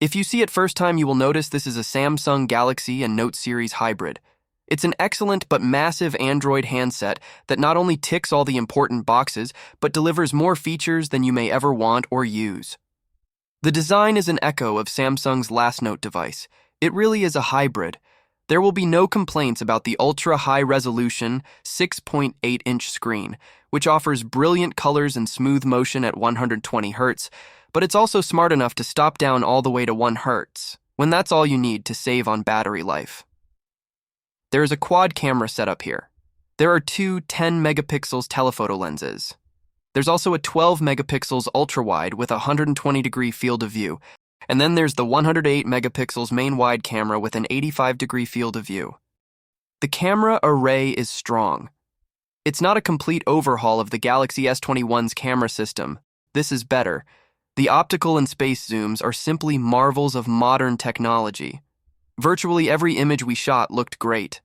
If you see it first time, you will notice this is a Samsung Galaxy and Note series hybrid. It's an excellent but massive Android handset that not only ticks all the important boxes, but delivers more features than you may ever want or use. The design is an echo of Samsung's last Note device. It really is a hybrid. There will be no complaints about the ultra-high-resolution 6.8-inch screen, which offers brilliant colors and smooth motion at 120 Hz, but it's also smart enough to stop down all the way to 1 Hz, when that's all you need to save on battery life. There is a quad camera setup here. There are two 10-megapixels telephoto lenses. There's also a 12-megapixels ultra-wide with a 120-degree field of view, and then there's the 108-megapixels main wide camera with an 85-degree field of view. The camera array is strong. It's not a complete overhaul of the Galaxy S21's camera system. This is better. The optical and space zooms are simply marvels of modern technology. Virtually every image we shot looked great.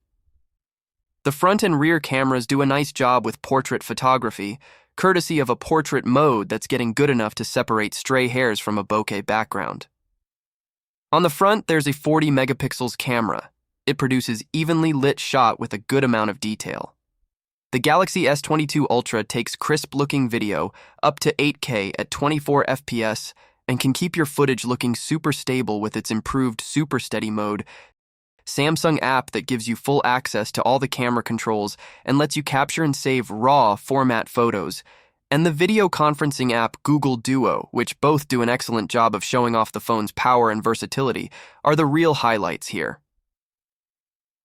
The front and rear cameras do a nice job with portrait photography, courtesy of a portrait mode that's getting good enough to separate stray hairs from a bokeh background. On the front, there's a 40-megapixels camera. It produces evenly lit shot with a good amount of detail. The Galaxy S22 Ultra takes crisp-looking video up to 8K at 24 FPS and can keep your footage looking super stable with its improved Super Steady mode, Samsung app that gives you full access to all the camera controls and lets you capture and save RAW format photos, and the video conferencing app Google Duo, which both do an excellent job of showing off the phone's power and versatility, are the real highlights here.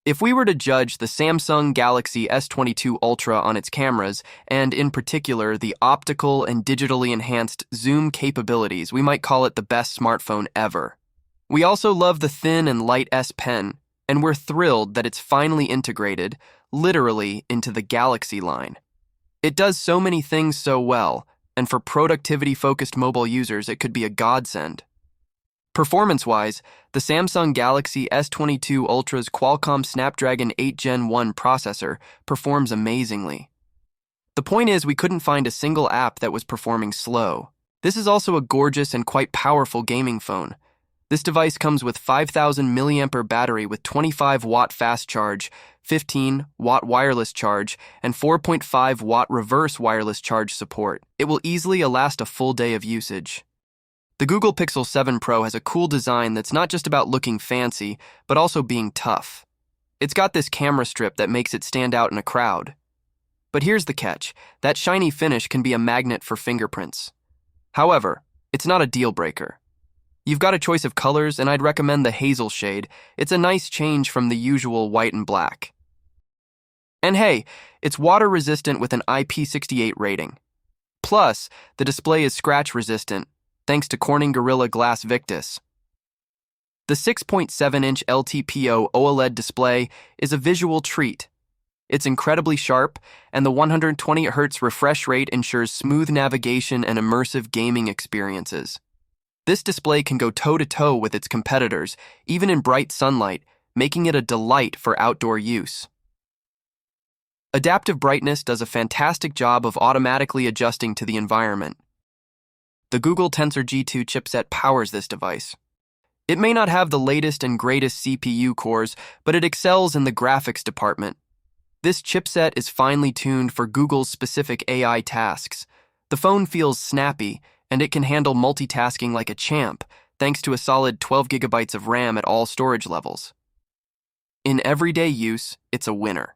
If we were to judge the Samsung Galaxy S22 Ultra on its cameras, and in particular the optical and digitally enhanced zoom capabilities, we might call it the best smartphone ever. We also love the thin and light S Pen, and we're thrilled that it's finally integrated, literally, into the Galaxy line. It does so many things so well, and for productivity-focused mobile users, it could be a godsend. Performance-wise, the Samsung Galaxy S22 Ultra's Qualcomm Snapdragon 8 Gen 1 processor performs amazingly. The point is, we couldn't find a single app that was performing slow. This is also a gorgeous and quite powerful gaming phone. This device comes with 5,000 mAh battery with 25-watt fast charge, 15-watt wireless charge, and 4.5-watt reverse wireless charge support. It will easily last a full day of usage. The Google Pixel 7 Pro has a cool design that's not just about looking fancy, but also being tough. It's got this camera strip that makes it stand out in a crowd. But here's the catch. That shiny finish can be a magnet for fingerprints. However, it's not a deal breaker. You've got a choice of colors, and I'd recommend the hazel shade. It's a nice change from the usual white and black. And hey, it's water-resistant with an IP68 rating. Plus, the display is scratch-resistant, thanks to Corning Gorilla Glass Victus. The 6.7-inch LTPO OLED display is a visual treat. It's incredibly sharp, and the 120 Hz refresh rate ensures smooth navigation and immersive gaming experiences. This display can go toe-to-toe with its competitors, even in bright sunlight, making it a delight for outdoor use. Adaptive brightness does a fantastic job of automatically adjusting to the environment. The Google Tensor G2 chipset powers this device. It may not have the latest and greatest CPU cores, but it excels in the graphics department. This chipset is finely tuned for Google's specific AI tasks. The phone feels snappy, and it can handle multitasking like a champ, thanks to a solid 12 gigabytes of RAM at all storage levels. In everyday use, it's a winner.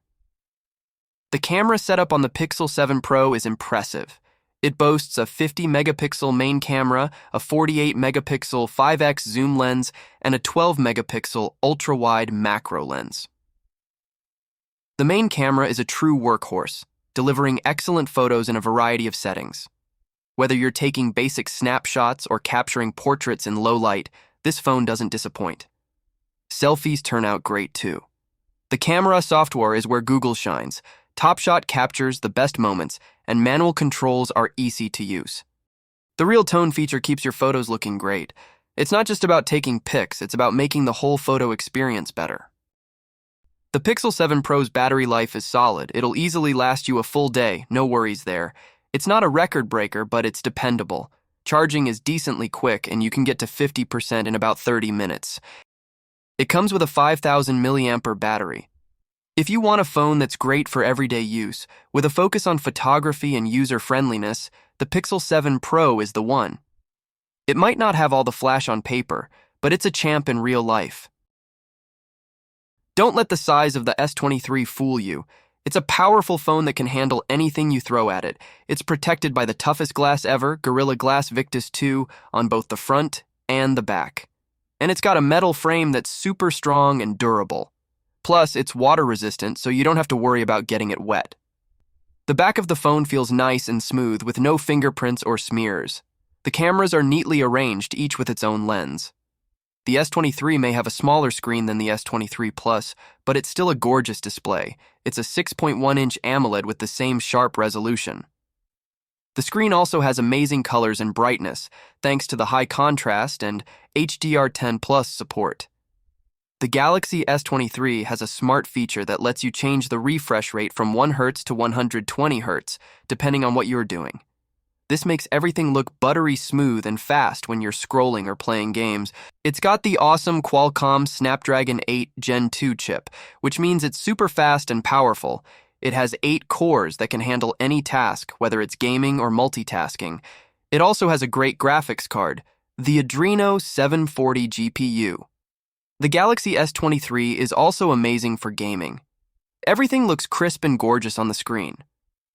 The camera setup on the Pixel 7 Pro is impressive. It boasts a 50-megapixel main camera, a 48-megapixel 5x zoom lens, and a 12-megapixel ultra-wide macro lens. The main camera is a true workhorse, delivering excellent photos in a variety of settings. Whether you're taking basic snapshots or capturing portraits in low light, this phone doesn't disappoint. Selfies turn out great too. The camera software is where Google shines. Top Shot captures the best moments, and manual controls are easy to use. The Real Tone feature keeps your photos looking great. It's not just about taking pics, it's about making the whole photo experience better. The Pixel 7 Pro's battery life is solid. It'll easily last you a full day, no worries there. It's not a record breaker, but it's dependable. Charging is decently quick, and you can get to 50% in about 30 minutes. It comes with a 5,000 milliampere battery. If you want a phone that's great for everyday use, with a focus on photography and user-friendliness, the Pixel 7 Pro is the one. It might not have all the flash on paper, but it's a champ in real life. Don't let the size of the S23 fool you. It's a powerful phone that can handle anything you throw at it. It's protected by the toughest glass ever, Gorilla Glass Victus 2, on both the front and the back. And it's got a metal frame that's super strong and durable. Plus, it's water resistant, so you don't have to worry about getting it wet. The back of the phone feels nice and smooth with no fingerprints or smears. The cameras are neatly arranged, each with its own lens. The S23 may have a smaller screen than the S23 Plus, but it's still a gorgeous display. It's a 6.1-inch AMOLED with the same sharp resolution. The screen also has amazing colors and brightness, thanks to the high contrast and HDR10 Plus support. The Galaxy S23 has a smart feature that lets you change the refresh rate from 1 Hz to 120 Hz, depending on what you're doing. This makes everything look buttery smooth and fast when you're scrolling or playing games. It's got the awesome Qualcomm Snapdragon 8 Gen 2 chip, which means it's super fast and powerful. It has 8 cores that can handle any task, whether it's gaming or multitasking. It also has a great graphics card, the Adreno 740 GPU. The Galaxy S23 is also amazing for gaming. Everything looks crisp and gorgeous on the screen.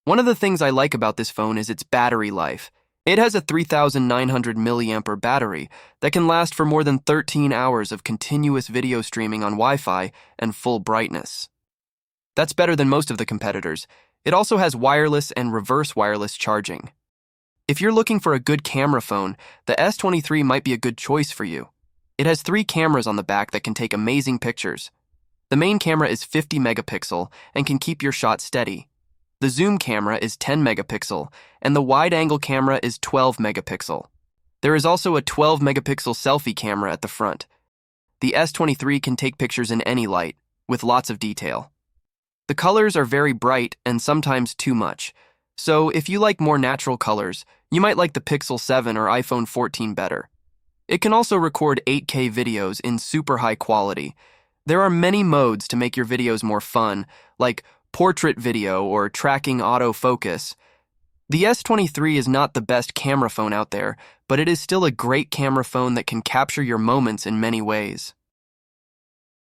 One of the things I like about this phone is its battery life. It has a 3,900 milliampere battery that can last for more than 13 hours of continuous video streaming on Wi-Fi and full brightness. That's better than most of the competitors. It also has wireless and reverse wireless charging. If you're looking for a good camera phone, the S23 might be a good choice for you. It has 3 cameras on the back that can take amazing pictures. The main camera is 50 megapixel and can keep your shot steady. The zoom camera is 10 megapixel, and the wide-angle camera is 12 megapixel. There is also a 12 megapixel selfie camera at the front. The S23 can take pictures in any light, with lots of detail. The colors are very bright and sometimes too much, so if you like more natural colors, you might like the Pixel 7 or iPhone 14 better. It can also record 8K videos in super high quality. There are many modes to make your videos more fun, like portrait video or tracking autofocus. The S23 is not the best camera phone out there, but it is still a great camera phone that can capture your moments in many ways.